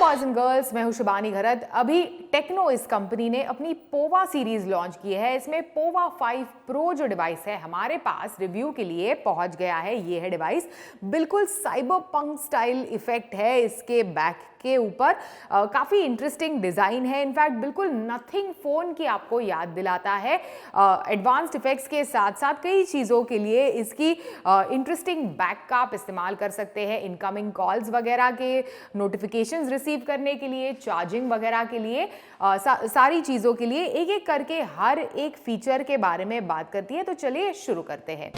Boys and girls, मैं हूं शुभानी घरत। अभी टेक्नो इस कंपनी ने अपनी पोवा सीरीज लॉन्च की है। इसमें पोवा 5 प्रो जो डिवाइस है हमारे पास रिव्यू के लिए पहुंच गया है। ये है डिवाइस, बिल्कुल साइबरपंक स्टाइल इफेक्ट है इसके बैक के ऊपर। काफ़ी इंटरेस्टिंग डिज़ाइन है। इनफैक्ट बिल्कुल नथिंग फ़ोन की आपको याद दिलाता है। एडवांस्ड इफेक्ट्स के साथ साथ कई चीज़ों के लिए इसकी इंटरेस्टिंग बैक का आप इस्तेमाल कर सकते हैं। इनकमिंग कॉल्स वगैरह के नोटिफिकेशंस रिसीव करने के लिए, चार्जिंग वगैरह के लिए, सारी चीज़ों के लिए एक एक करके हर एक फीचर के बारे में बात करती है। तो चलिए शुरू करते हैं।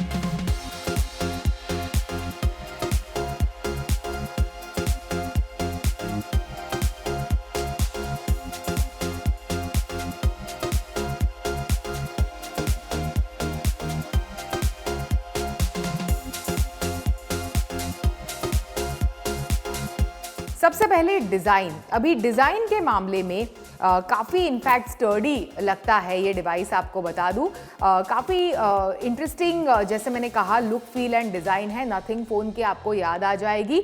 सबसे पहले डिज़ाइन। अभी डिज़ाइन के मामले में काफ़ी इनफैक्ट स्टर्डी लगता है ये डिवाइस, आपको बता दूं। काफ़ी इंटरेस्टिंग, जैसे मैंने कहा, लुक, फील एंड डिज़ाइन है। नथिंग फ़ोन की आपको याद आ जाएगी।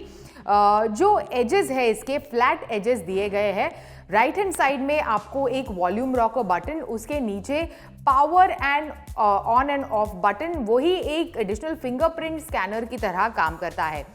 जो एजेस है इसके फ्लैट एजेस दिए गए हैं। राइट हैंड साइड में आपको एक वॉल्यूम रॉकर बटन, उसके नीचे power and on end off button, वही एक एडिशनल फिंगरप्रिंट स्कैनर की तरह काम करता है।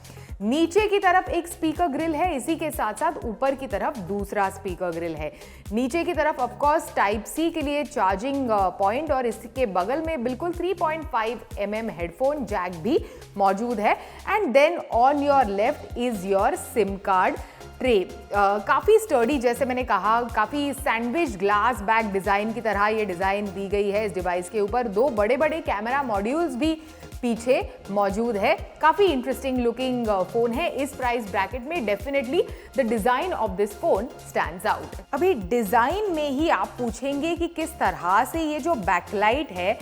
नीचे की तरफ एक स्पीकर ग्रिल है, इसी के साथ साथ ऊपर की तरफ दूसरा स्पीकर ग्रिल है। नीचे की तरफ ऑफ कोर्स टाइप सी के लिए चार्जिंग पॉइंट, और इसके बगल में बिल्कुल 3.5 mm हेडफोन जैक भी मौजूद है। And then on your left is your SIM card tray. काफ़ी स्टर्डी, जैसे मैंने कहा, काफ़ी सैंडविच ग्लास बैक डिज़ाइन की तरह ये डिज़ाइन दी गई है इस डिवाइस के ऊपर। दो बड़े बड़े कैमरा मॉड्यूल्स भी पीछे मौजूद है। काफी इंटरेस्टिंग लुकिंग फोन है। इस प्राइस ब्रैकेट में definitely the design of this phone stands out. अभी डिजाइन में ही आप पूछेंगे कि किस तरह से ये जो बैकलाइट है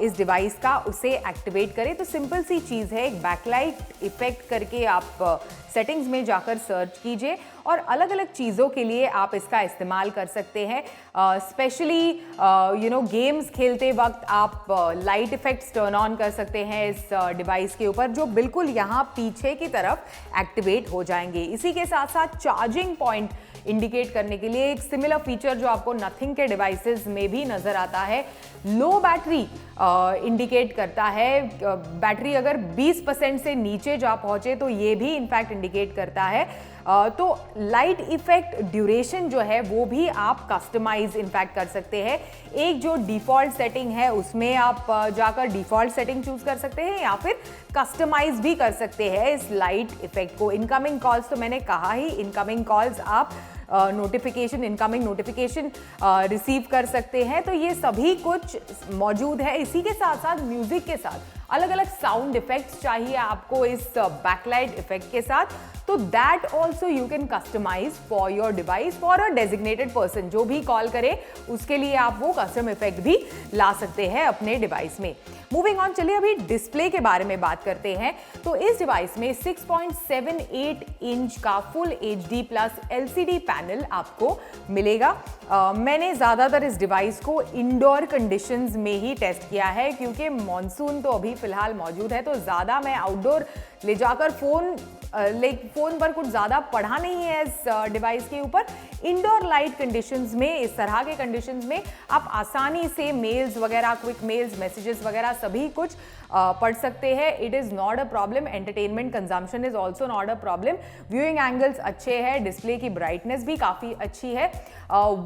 इस डिवाइस का, उसे एक्टिवेट करें। तो सिंपल सी चीज है, एक बैकलाइट इफेक्ट करके आप सेटिंग्स में जाकर सर्च कीजिए और अलग अलग चीज़ों के लिए आप इसका इस्तेमाल कर सकते हैं। स्पेशली गेम्स खेलते वक्त आप लाइट इफेक्ट्स टर्न ऑन कर सकते हैं इस डिवाइस के ऊपर, जो बिल्कुल यहाँ पीछे की तरफ एक्टिवेट हो जाएंगे। इसी के साथ साथ चार्जिंग पॉइंट इंडिकेट करने के लिए एक सिमिलर फीचर जो आपको नथिंग के डिवाइसेस में भी नजर आता है, लो बैटरी इंडिकेट करता है। बैटरी अगर 20% से नीचे जा पहुंचे तो ये भी इनफैक्ट इंडिकेट करता है। तो लाइट इफेक्ट ड्यूरेशन जो है वो भी आप कस्टमाइज इनफैक्ट कर सकते हैं। एक जो डिफॉल्ट सेटिंग है उसमें आप जाकर डिफॉल्ट सेटिंग चूज कर सकते हैं, या फिर कस्टमाइज भी कर सकते हैं इस लाइट इफेक्ट को। इनकमिंग कॉल्स तो मैंने कहा ही, इनकमिंग कॉल्स आप इनकमिंग नोटिफिकेशन रिसीव कर सकते हैं। तो ये सभी कुछ मौजूद है। इसी के साथ साथ म्यूजिक के साथ अलग अलग साउंड इफेक्ट्स चाहिए आपको इस बैकलाइट इफेक्ट के साथ, तो that also you can customise for your device for a designated person. जो भी कॉल करे उसके लिए आप वो कस्टम इफेक्ट भी ला सकते हैं अपने डिवाइस में। मूविंग ऑन, चलिए अभी डिस्प्ले के बारे में बात करते हैं। तो इस डिवाइस में 6.78 इंच का full HD plus LCD panel आपको मिलेगा। मैंने ज़्यादातर इस डिवाइस को इंडोर कंडीशंस में ही टेस्ट किया है, क्योंकि मॉनसून तो अभी फिलहाल मौजूद है, तो ज़्यादा मैं आउटडोर ले जाकर फ़ोन पर कुछ ज़्यादा पढ़ा नहीं है इस डिवाइस के ऊपर। इंडोर लाइट कंडीशंस में, इस तरह के कंडीशंस में आप आसानी से मेल्स वगैरह, क्विक मेल्स, मैसेजेस वगैरह सभी कुछ पढ़ सकते हैं। It is not a problem. Entertainment consumption is also not a problem. Viewing angles अच्छे हैं, डिस्प्ले की ब्राइटनेस भी काफ़ी अच्छी है।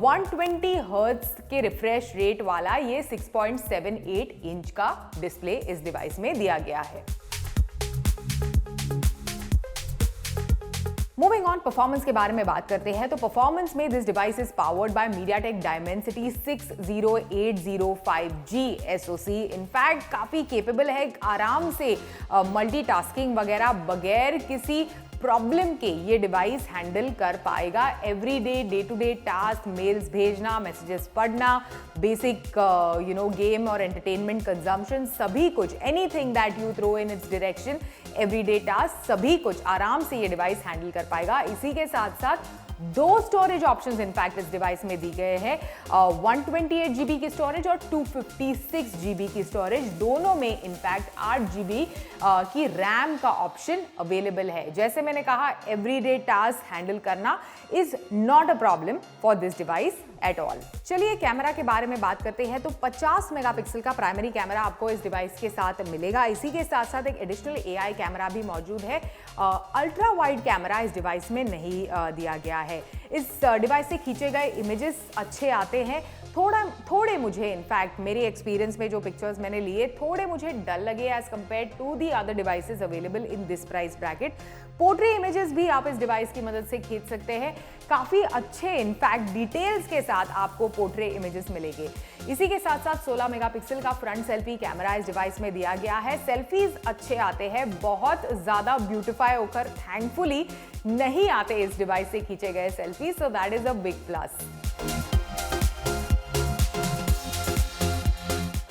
120 हर्ट्ज के रिफ्रेश रेट वाला ये 6.78 इंच का डिस्प्ले इस डिवाइस में दिया गया है। मूविंग ऑन, परफॉर्मेंस के बारे में बात करते हैं। तो परफॉर्मेंस में this device is powered by MediaTek Dimensity 60805G SoC। In fact काफ़ी केपेबल है, आराम से मल्टीटास्किंग वगैरह बगैर किसी प्रॉब्लम के ये डिवाइस हैंडल कर पाएगा। Everyday, day to day task, mails भेजना, मैसेजेस पढ़ना, बेसिक गेम और एंटरटेनमेंट कंजम्पशन, सभी कुछ, anything that you throw in its direction, everyday task, सभी कुछ आराम से ये डिवाइस हैंडल कर पाएगा। इसी के साथ साथ दो स्टोरेज ऑप्शंस इनफैक्ट इस डिवाइस में दी गए हैं, 128 GB की स्टोरेज और 256 GB की स्टोरेज। दोनों में इनफैक्ट 8 GB की रैम का ऑप्शन अवेलेबल है। जैसे मैंने कहा, एवरीडे टास्क हैंडल करना is not a problem for this device at all. चलिए कैमरा के बारे में बात करते हैं। तो 50 मेगापिक्सल का प्राइमरी कैमरा आपको इस डिवाइस के साथ मिलेगा। इसी के साथ साथ एक एडिशनल AI कैमरा भी मौजूद है। अल्ट्रा वाइड कैमरा इस डिवाइस में नहीं दिया गया है। इस डिवाइस से खींचे गए इमेजेस अच्छे आते हैं। थोड़े मुझे इनफैक्ट मेरे एक्सपीरियंस में जो पिक्चर्स मैंने लिए, थोड़े मुझे डल लगे as compared to the other devices available in this price bracket. Portrait images भी आप इस डिवाइस की मदद से खींच सकते हैं। काफी अच्छे इनफैक्ट डिटेल्स के साथ आपको पोर्ट्रेट इमेजेस मिलेंगे। इसी के साथ साथ 16 मेगापिक्सल का फ्रंट सेल्फी कैमरा इस डिवाइस में दिया गया है। सेल्फीज अच्छे आते हैं, बहुत ज्यादा ब्यूटिफाई होकर थैंकफुली नहीं आते इस डिवाइस से खींचे गए selfie, so that is a big plus.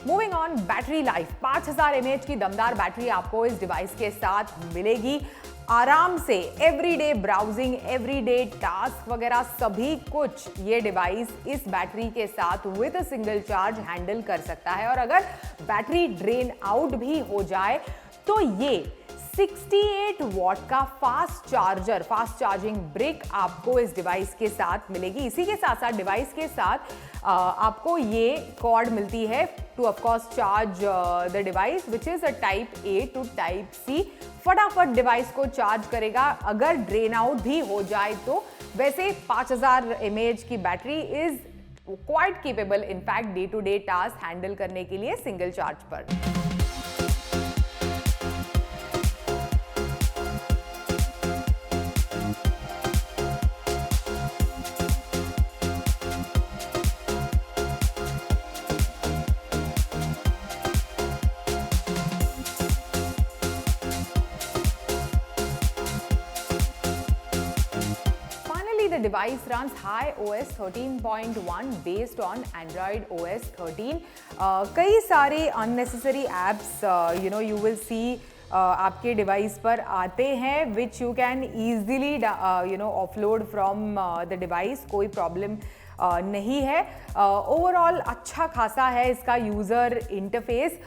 Moving on, battery life, 5000 mAh की दमदार बैटरी आपको इस डिवाइस के साथ मिलेगी। आराम से एवरीडे ब्राउजिंग, एवरीडे टास्क वगैरह सभी कुछ ये डिवाइस इस बैटरी के साथ with a single charge handle कर सकता है। और अगर बैटरी ड्रेन आउट भी हो जाए तो ये 68 वॉट का फास्ट चार्जिंग ब्रिक आपको इस डिवाइस के साथ मिलेगी। इसी के साथ साथ डिवाइस के साथ आपको ये कॉर्ड मिलती है to of course charge the device, which is a type A to type C। फटाफट डिवाइस को चार्ज करेगा अगर ड्रेन आउट भी हो जाए तो। वैसे 5000 mAh की battery is quite capable in fact day to day task handle करने के लिए सिंगल चार्ज पर। The device runs iOS 13.1 based on Android OS 13. कई सारे unnecessary apps you will see आपके डिवाइस पर आते हैं which you can easily offload from the device। कोई प्रॉब्लम नहीं है। ओवरऑल अच्छा खासा है इसका यूज़र इंटरफेस।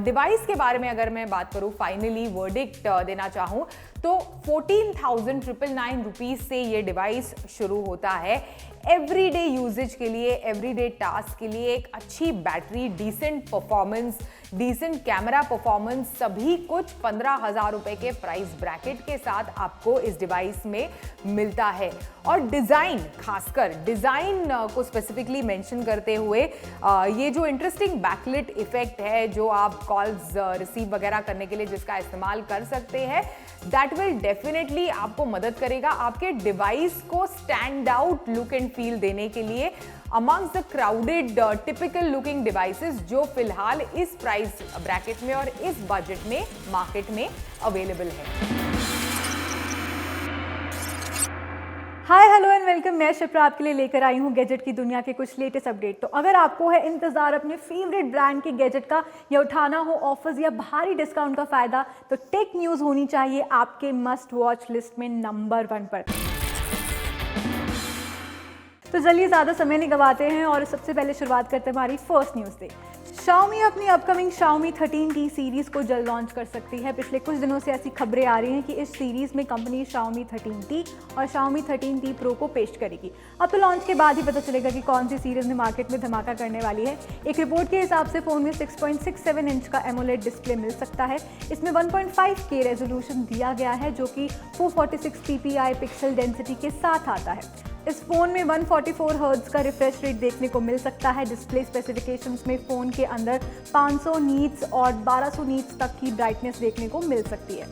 डिवाइस के बारे में अगर मैं बात करूँ, फाइनली वर्डिक्ट देना चाहूँ तो 14,999 रुपीज़ से ये डिवाइस शुरू होता है। एवरीडे यूजेज के लिए, एवरीडे टास्क के लिए एक अच्छी battery, decent performance, decent camera performance, सभी कुछ 15,000 रुपए के प्राइस ब्रैकेट के साथ आपको इस डिवाइस में मिलता है। और डिज़ाइन, खासकर डिज़ाइन को स्पेसिफिकली मेंशन करते हुए ये जो इंटरेस्टिंग बैकलिट इफेक्ट है जो आप कॉल्स रिसीव वगैरह करने के लिए जिसका इस्तेमाल कर सकते हैं, दैट विल डेफिनेटली आपको मदद करेगा आपके डिवाइस को stand out look and feel देने के लिए amongst the crowded typical looking devices जो फिलहाल इस प्राइस ब्रैकेट में और इस बजट में मार्केट में अवेलेबल है। Hi hello and welcome. मैं शिप्रा आपके लिए लेकर आई हूँ गैजेट की दुनिया के कुछ लेटेस्ट अपडेट। तो अगर आपको है इंतजार अपने फेवरेट ब्रांड के गैजेट का या उठाना हो ऑफर्स या भारी डिस्काउंट का फायदा, तो टेक न्यूज़ होनी चाहिए आपके मस्ट वॉच लिस्ट में नंबर 1 पर। तो चलिए ज़्यादा समय नहीं गवाते हैं और सबसे पहले शुरुआत करते हैं हमारी फर्स्ट न्यूज़ से। Xiaomi अपनी अपकमिंग Xiaomi 13T सीरीज़ को जल्द लॉन्च कर सकती है। पिछले कुछ दिनों से ऐसी खबरें आ रही हैं कि इस सीरीज़ में कंपनी Xiaomi 13T और Xiaomi 13T Pro को पेश करेगी। अब तो लॉन्च के बाद ही पता चलेगा कि कौन सी सीरीज़ में मार्केट में धमाका करने वाली है। एक रिपोर्ट के हिसाब से फ़ोन में 6.67 इंच का AMOLED डिस्प्ले मिल सकता है। इसमें 1.5K रेजोल्यूशन दिया गया है जो कि 446 ppi पिक्सल डेंसिटी के साथ आता है। इस फ़ोन में 144 हर्ट्ज़ का रिफ्रेश रेट देखने को मिल सकता है। डिस्प्ले स्पेसिफिकेशंस में फ़ोन के अंदर 500 नीट्स और 1200 नीट्स तक की ब्राइटनेस देखने को मिल सकती है।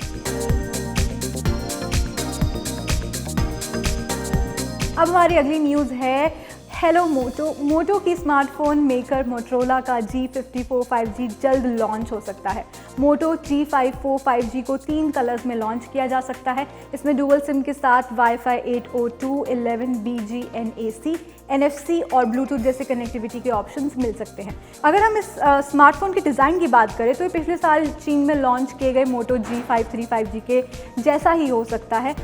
अब हमारी अगली न्यूज़ है हेलो मोटो की स्मार्टफोन मेकर मोटरोला का G54 5G जल्द लॉन्च हो सकता है। मोटो G54 5G को 3 कलर्स में लॉन्च किया जा सकता है। इसमें डुअल सिम के साथ वाईफाई 802.11bg NAC, NFC और ब्लूटूथ जैसे कनेक्टिविटी के ऑप्शंस मिल सकते हैं। अगर हम इस स्मार्टफोन के डिज़ाइन की बात करें तो ये पिछले साल चीन में लॉन्च किए गए मोटो G53 5G के जैसा ही हो सकता है।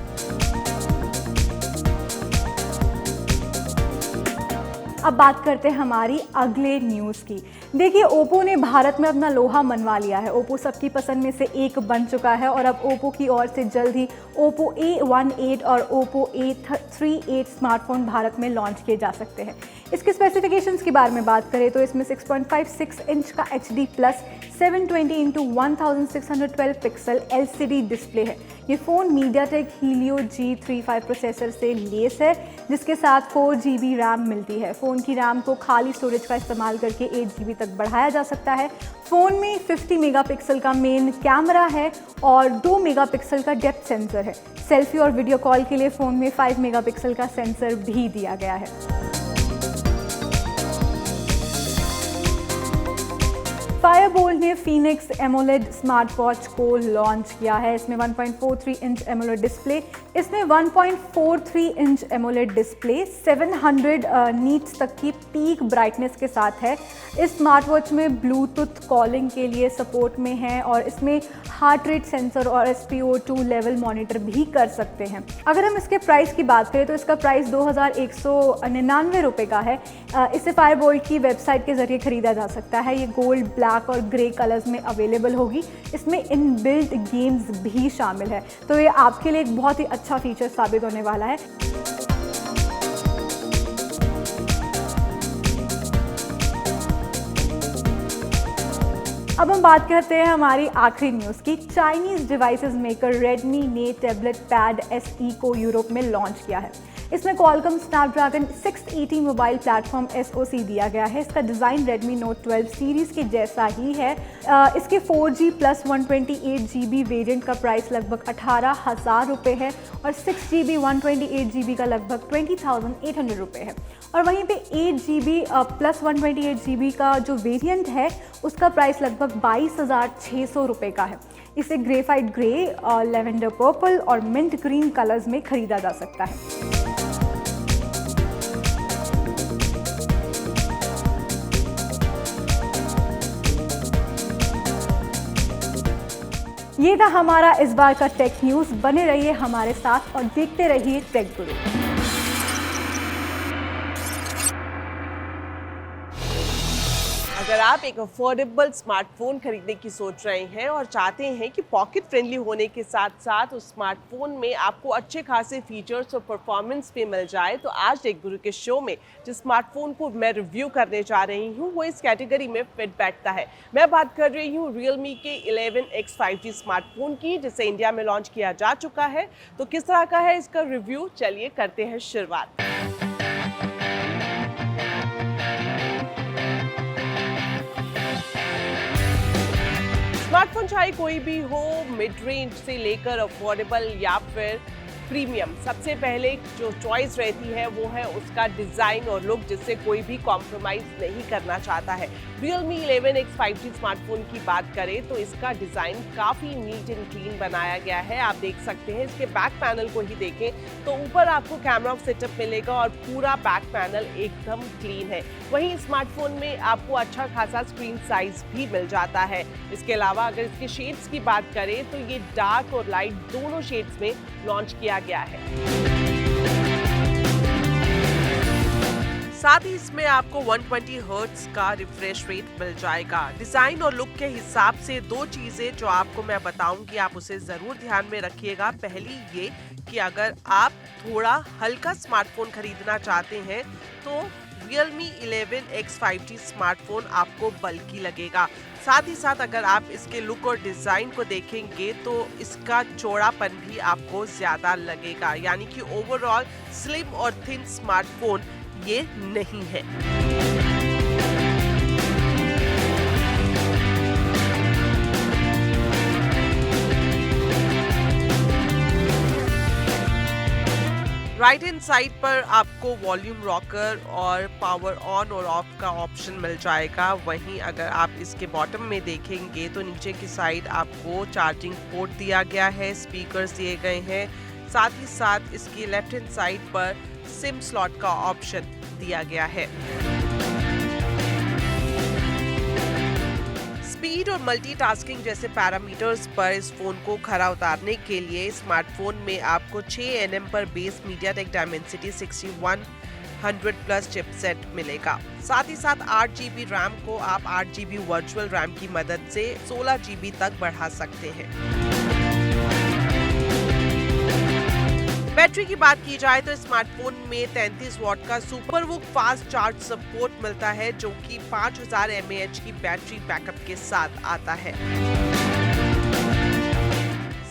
अब बात करते हैं हमारी अगले न्यूज़ की। देखिए, ओप्पो ने भारत में अपना लोहा मनवा लिया है। ओप्पो सबकी पसंद में से एक बन चुका है और अब ओप्पो की ओर से जल्द ही ओप्पो A18 और ओप्पो A38 स्मार्टफोन भारत में लॉन्च किए जा सकते हैं। इसके स्पेसिफिकेशंस के बारे में बात करें तो इसमें 6.56 इंच का HD plus 720x1612 pixel LCD display है। ये phone MediaTek Helio G35 processor से लेस है, जिसके साथ 4 GB रैम मिलती है। फ़ोन की रैम को खाली स्टोरेज का इस्तेमाल करके 8 GB तक बढ़ाया जा सकता है। फ़ोन में 50 मेगापिक्सल का मेन कैमरा है और 2 मेगापिक्सल का डेप्थ सेंसर है। सेल्फी और वीडियो कॉल के लिए फ़ोन में 5 मेगापिक्सल का सेंसर भी दिया गया है। फायरबोल्ट ने फीनिक्स एमोलेड स्मार्ट वॉच को लॉन्च किया है। इसमें 1.43 इंच एमोलेड डिस्प्ले, इसमें 1.43 इंच एमोलेड डिस्प्ले 700 नीट्स तक की पीक ब्राइटनेस के साथ है। इस स्मार्ट वॉच में ब्लूटूथ कॉलिंग के लिए सपोर्ट में है और इसमें हार्ट रेट सेंसर और SpO2 लेवल मॉनिटर भी कर सकते हैं। अगर हम इसके प्राइस की बात करें तो इसका प्राइस 2199 रुपये का है। इसे फायरबोल्ट की वेबसाइट के जरिए खरीदा जा सकता है। ये गोल्ड, ब्लैक और ग्रे कलर्स में अवेलेबल होगी। इसमें इनबिल्ट गेम्स भी शामिल है, तो ये आपके लिए एक बहुत ही अच्छा फीचर साबित होने वाला है। अब हम बात करते हैं हमारी आखिरी न्यूज़ की। चाइनीज़ डिवाइसेस मेकर रेडमी ने टैबलेट पैड SE को यूरोप में लॉन्च किया है। इसमें Qualcomm Snapdragon 680 mobile platform SoC दिया गया है। इसका डिज़ाइन रेडमी नोट 12 सीरीज़ के जैसा ही है। इसके 4G प्लस 128 GB वेरिएंट का प्राइस लगभग 18,000 रुपये है और 6GB 128 GB का लगभग 20,800 रुपये है। और वहीं पे 8GB प्लस 128 GB का जो वेरिएंट है उसका प्राइस लगभग 22,600 रुपये का है। इसे ग्रेफाइट ग्रे, लेवेंडर पर्पल और मिंट ग्रीन कलर्स में खरीदा जा सकता है। ये था हमारा इस बार का टेक न्यूज़। बने रहिए हमारे साथ और देखते रहिए टेक गुरु। अगर आप एक अफोर्डेबल स्मार्टफोन खरीदने की सोच रहे हैं और चाहते हैं कि पॉकेट फ्रेंडली होने के साथ साथ उस स्मार्टफोन में आपको अच्छे खासे फीचर्स और परफॉर्मेंस भी मिल जाए, तो आज टेक गुरु के शो में जिस स्मार्टफोन को मैं रिव्यू करने जा रही हूँ वो इस कैटेगरी में फिट बैठता है। मैं बात कर रही हूँ Realme के 11X 5G स्मार्टफोन की, जिसे इंडिया में लॉन्च किया जा चुका है। तो किस तरह का है इसका रिव्यू, चलिए करते हैं शुरुआत। स्मार्टफोन चाहे कोई भी हो, मिड रेंज से लेकर अफोर्डेबल या फिर प्रीमियम, सबसे पहले जो चॉइस रहती है वो है उसका डिज़ाइन और लुक, जिससे कोई भी कॉम्प्रोमाइज़ नहीं करना चाहता है। Realme 11X 5G स्मार्टफोन की बात करें तो इसका डिज़ाइन काफ़ी नीट एंड क्लीन बनाया गया है। आप देख सकते हैं, इसके बैक पैनल को ही देखें तो ऊपर आपको कैमरा सेटअप मिलेगा और पूरा बैक पैनल एकदम क्लीन है। वहीं स्मार्टफोन में आपको अच्छा खासा स्क्रीन साइज भी मिल जाता है। इसके अलावा अगर इसके शेड्स की बात करें तो ये डार्क और लाइट दोनों शेड्स में लॉन्च किया गया है। साथ ही इसमें आपको 120 हर्ट्ज का रिफ्रेश रेट मिल जाएगा। डिजाइन और लुक के हिसाब से दो चीजें जो आपको मैं बताऊंगी, आप उसे जरूर ध्यान में रखिएगा। पहली ये कि अगर आप थोड़ा हल्का स्मार्टफोन खरीदना चाहते हैं तो Realme 11X 5G स्मार्टफोन आपको बल्कि लगेगा। साथ ही साथ अगर आप इसके लुक और डिज़ाइन को देखेंगे तो इसका चौड़ापन भी आपको ज़्यादा लगेगा, यानी कि ओवरऑल स्लिम और थिन स्मार्टफोन ये नहीं है। राइट हैंड साइड पर आपको वॉल्यूम रॉकर और पावर ऑन और ऑफ का ऑप्शन मिल जाएगा। वहीं अगर आप इसके बॉटम में देखेंगे तो नीचे की साइड आपको चार्जिंग पोर्ट दिया गया है, स्पीकर्स दिए गए हैं। साथ ही साथ इसकी लेफ्ट हैंड साइड पर सिम स्लॉट का ऑप्शन दिया गया है। स्पीड और मल्टीटास्किंग जैसे पैरामीटर्स पर इस फोन को खरा उतारने के लिए स्मार्टफोन में आपको 6 nm पर बेस MediaTek Dimensity 61 100+ चिपसेट मिलेगा। साथ ही साथ 8 GB रैम को आप 8 GB वर्चुअल रैम की मदद से 16 GB तक बढ़ा सकते हैं। बैटरी की बात की जाए तो स्मार्टफोन में 33 वॉट का सुपरवूक फास्ट चार्ज सपोर्ट मिलता है, जो कि 5000 mAh की बैटरी बैकअप के साथ आता है।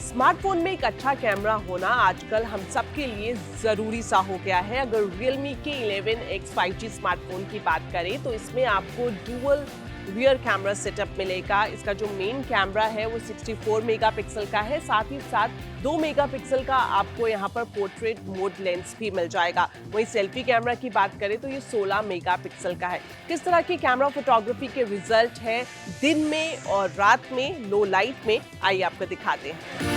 स्मार्टफोन में एक अच्छा कैमरा होना आजकल हम सबके लिए जरूरी सा हो गया है। अगर Realme के 11X 5G स्मार्टफोन की बात करें तो इसमें आपको डुअल रियर कैमरा सेटअप मिलेगा। इसका जो मेन कैमरा है वो 64 मेगापिक्सल का है, साथ ही साथ 2 मेगापिक्सल का आपको यहाँ पर पोर्ट्रेट मोड लेंस भी मिल जाएगा। वहीं सेल्फी कैमरा की बात करें तो ये 16 मेगापिक्सल का है। किस तरह की कैमरा फोटोग्राफी के रिजल्ट है दिन में और रात में, लो लाइट में, आइए आपको दिखाते हैं।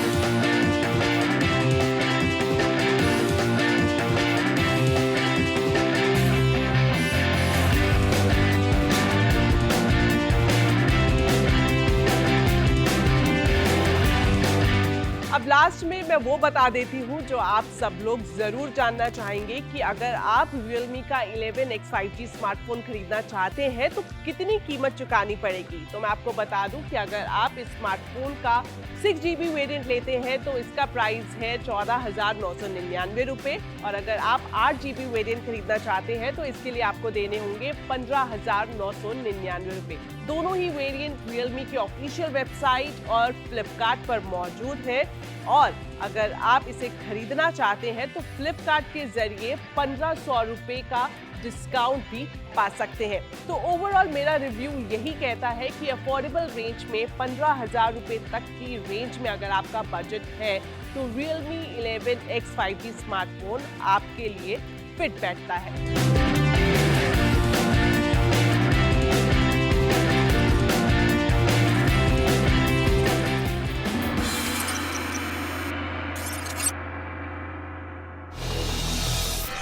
अब लास्ट में मैं वो बता देती हूँ जो आप सब लोग जरूर जानना चाहेंगे कि अगर आप Realme का 11X 5G स्मार्टफोन खरीदना चाहते हैं तो कितनी कीमत चुकानी पड़ेगी। तो मैं आपको बता दूं कि अगर आप इस स्मार्टफोन का 6GB वेरिएंट लेते हैं तो इसका प्राइस है 14,999 रुपये, और अगर आप 8GB वेरिएंट खरीदना चाहते हैं तो इसके लिए आपको देने होंगे 15,999 रुपये। दोनों ही वेरिएंट Realme की ऑफिशियल वेबसाइट और फ्लिपकार्ट पर मौजूद है, और अगर आप इसे खरीदना चाहते हैं तो फ्लिपकार्ट के जरिए 1500 रुपये का डिस्काउंट भी पा सकते हैं। तो ओवरऑल मेरा रिव्यू यही कहता है कि अफोर्डेबल रेंज में 15,000 रुपये तक की रेंज में अगर आपका बजट है तो Realme 11X 5G स्मार्टफोन आपके लिए फिट बैठता है।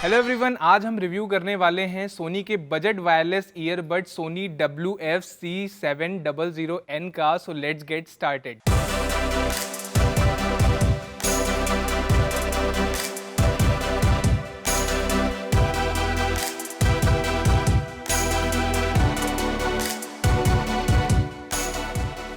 हेलो एवरीवन, आज हम रिव्यू करने वाले हैं सोनी के budget wireless earbud Soni WF-C700N का। So let's get started.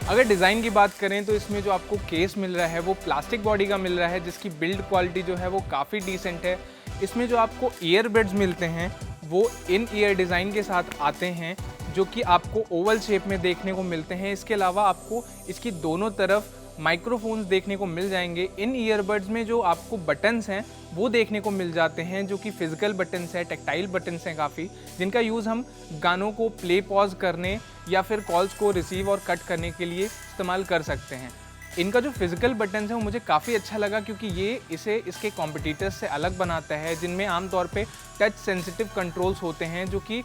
अगर डिज़ाइन की बात करें तो इसमें जो आपको केस मिल रहा है वो प्लास्टिक बॉडी का मिल रहा है, जिसकी बिल्ड क्वालिटी जो है वो काफ़ी डिसेंट है। इसमें जो आपको ईयरबड्स मिलते हैं वो इन ईयर डिज़ाइन के साथ आते हैं, जो कि आपको ओवल शेप में देखने को मिलते हैं। इसके अलावा आपको इसकी दोनों तरफ माइक्रोफोन्स देखने को मिल जाएंगे। इन ईयरबड्स में जो आपको बटन्स हैं वो देखने को मिल जाते हैं, जो कि फिजिकल बटन्स हैं, टेक्टाइल बटन्स हैं काफ़ी, जिनका यूज़ हम गानों को प्ले पॉज करने या फिर कॉल्स को रिसीव और कट करने के लिए इस्तेमाल कर सकते हैं। इनका जो फिजिकल बटन्स है वो मुझे काफ़ी अच्छा लगा, क्योंकि ये इसे इसके कॉम्पिटिटर्स से अलग बनाता है, जिनमें आमतौर पे टच सेंसिटिव कंट्रोल्स होते हैं, जो कि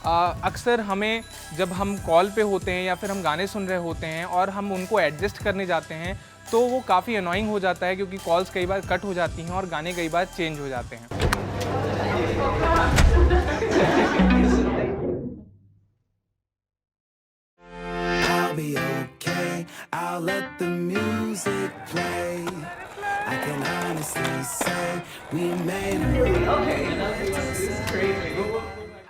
अक्सर हमें जब हम कॉल पे होते हैं या फिर हम गाने सुन रहे होते हैं और हम उनको एडजस्ट करने जाते हैं तो वो काफ़ी अनोइंग हो जाता है, क्योंकि कॉल्स कई बार कट हो जाती हैं और गाने कई बार चेंज हो जाते हैं। I'll let the music play. I can honestly say we made it.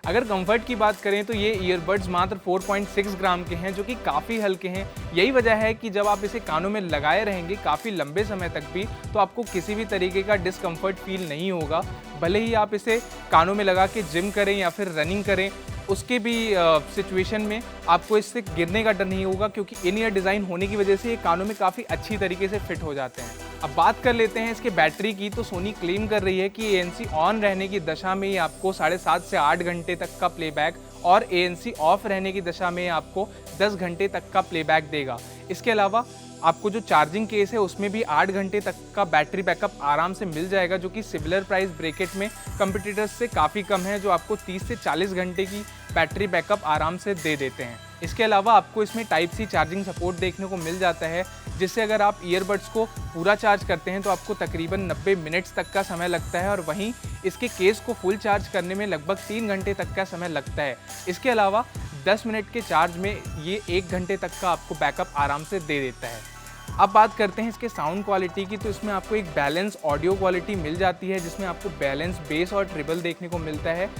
अगर कंफर्ट की बात करें तो ये ईयरबड्स मात्र 4.6 ग्राम के हैं, जो कि काफ़ी हल्के हैं। यही वजह है कि जब आप इसे कानों में लगाए रहेंगे काफ़ी लंबे समय तक भी, तो आपको किसी भी तरीके का डिस्कम्फर्ट फील नहीं होगा। भले ही आप इसे कानों में लगा के जिम करें या फिर रनिंग करें, उसके भी सिचुएशन में आपको इससे गिरने का डर नहीं होगा, क्योंकि इन ईयर डिज़ाइन होने की वजह से ये कानों में काफ़ी अच्छी तरीके से फिट हो जाते हैं। अब बात कर लेते हैं इसके बैटरी की। तो सोनी क्लेम कर रही है कि ANC ऑन रहने की दशा में ही आपको 7.5 से 8 घंटे तक का प्लेबैक, और ANC ऑफ रहने की दशा में आपको 10 घंटे तक का प्लेबैक देगा। इसके अलावा आपको जो चार्जिंग केस है उसमें भी 8 घंटे तक का बैटरी बैकअप आराम से मिल जाएगा, जो कि सिमिलर प्राइस ब्रैकेट में कंपटीटर्स से काफ़ी कम है, जो आपको 30 से 40 घंटे की बैटरी बैकअप आराम से दे देते हैं। इसके अलावा आपको इसमें टाइप सी चार्जिंग सपोर्ट देखने को मिल जाता है, जिससे अगर आप ईयरबड्स को पूरा चार्ज करते हैं तो आपको तकरीबन 90 मिनट्स तक का समय लगता है, और वहीं इसके केस को फुल चार्ज करने में लगभग 3 घंटे तक का समय लगता है। इसके अलावा 10 मिनट के चार्ज में ये 1 घंटे तक का आपको बैकअप आराम से दे देता है। अब बात करते हैं इसके साउंड क्वालिटी की, तो इसमें आपको एक बैलेंस ऑडियो क्वालिटी मिल जाती है जिसमें आपको बैलेंस बेस और ट्रिबल देखने को मिलता है,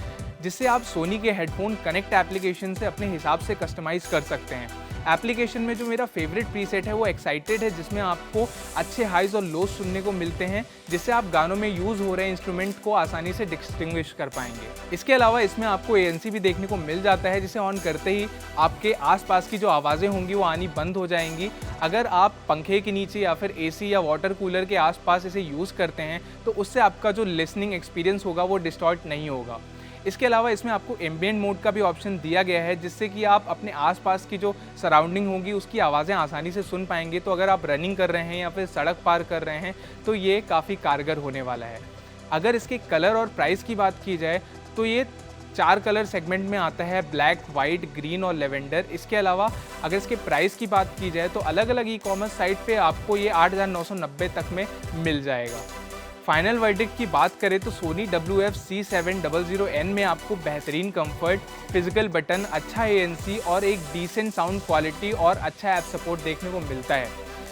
जिससे आप सोनी के हेडफोन कनेक्ट एप्लीकेशन से अपने हिसाब से कस्टमाइज कर सकते हैं। एप्लीकेशन में जो मेरा फेवरेट प्रीसेट है वो एक्साइटेड है, जिसमें आपको अच्छे हाइज और लोज सुनने को मिलते हैं, जिससे आप गानों में यूज़ हो रहे इंस्ट्रूमेंट को आसानी से डिस्टिंग्विश कर पाएंगे। इसके अलावा इसमें आपको ANC भी देखने को मिल जाता है, जिसे ऑन करते ही आपके आसपास की जो आवाज़ें होंगी वो आनी बंद हो जाएंगी। अगर आप पंखे के नीचे या फिर AC या वाटर कूलर के आसपास इसे यूज़ करते हैं तो उससे आपका जो लिसनिंग एक्सपीरियंस होगा वो डिस्टॉर्ट नहीं होगा। इसके अलावा इसमें आपको एम्बिएंट मोड का भी ऑप्शन दिया गया है, जिससे कि आप अपने आसपास की जो सराउंडिंग होगी उसकी आवाज़ें आसानी से सुन पाएंगे। तो अगर आप रनिंग कर रहे हैं या फिर सड़क पार कर रहे हैं तो ये काफ़ी कारगर होने वाला है। अगर इसके कलर और प्राइस की बात की जाए तो ये 4 कलर सेगमेंट में आता है, ब्लैक, वाइट, ग्रीन और लेवेंडर। इसके अलावा अगर इसके प्राइस की बात की जाए तो अलग अलग ई-कॉमर्स साइट पे आपको ये 8,990 तक में मिल जाएगा। फाइनल वर्डिक्ट की बात करें तो सोनी WF-C700N में आपको बेहतरीन कंफर्ट, फिजिकल बटन, अच्छा ANC और एक डिसेंट साउंड क्वालिटी और अच्छा ऐप सपोर्ट देखने को मिलता है।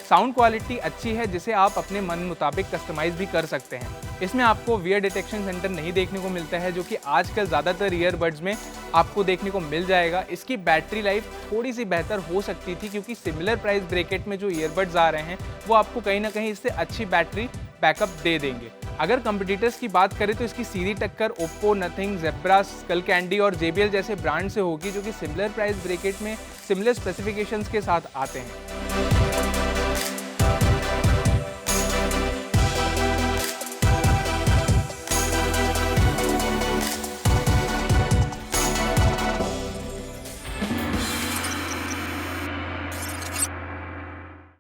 साउंड क्वालिटी अच्छी है जिसे आप अपने मन मुताबिक कस्टमाइज भी कर सकते हैं। इसमें आपको वियर डिटेक्शन सेंटर नहीं देखने को मिलता है, जो कि आजकल ज़्यादातर ईयरबड्स में आपको देखने को मिल जाएगा। इसकी बैटरी लाइफ थोड़ी सी बेहतर हो सकती थी, क्योंकि सिमिलर प्राइस ब्रैकेट में जो ईयरबड्स आ रहे हैं वो आपको कहीं ना कहीं इससे अच्छी बैटरी बैकअप दे देंगे। अगर कंपटीटर्स की बात करें तो इसकी सीधी टक्कर Oppo, Nothing, Zebra, Skullcandy और JBL जैसे ब्रांड से होगी, जो कि सिमिलर प्राइस ब्रैकेट में सिमिलर स्पेसिफिकेशंस के साथ आते हैं।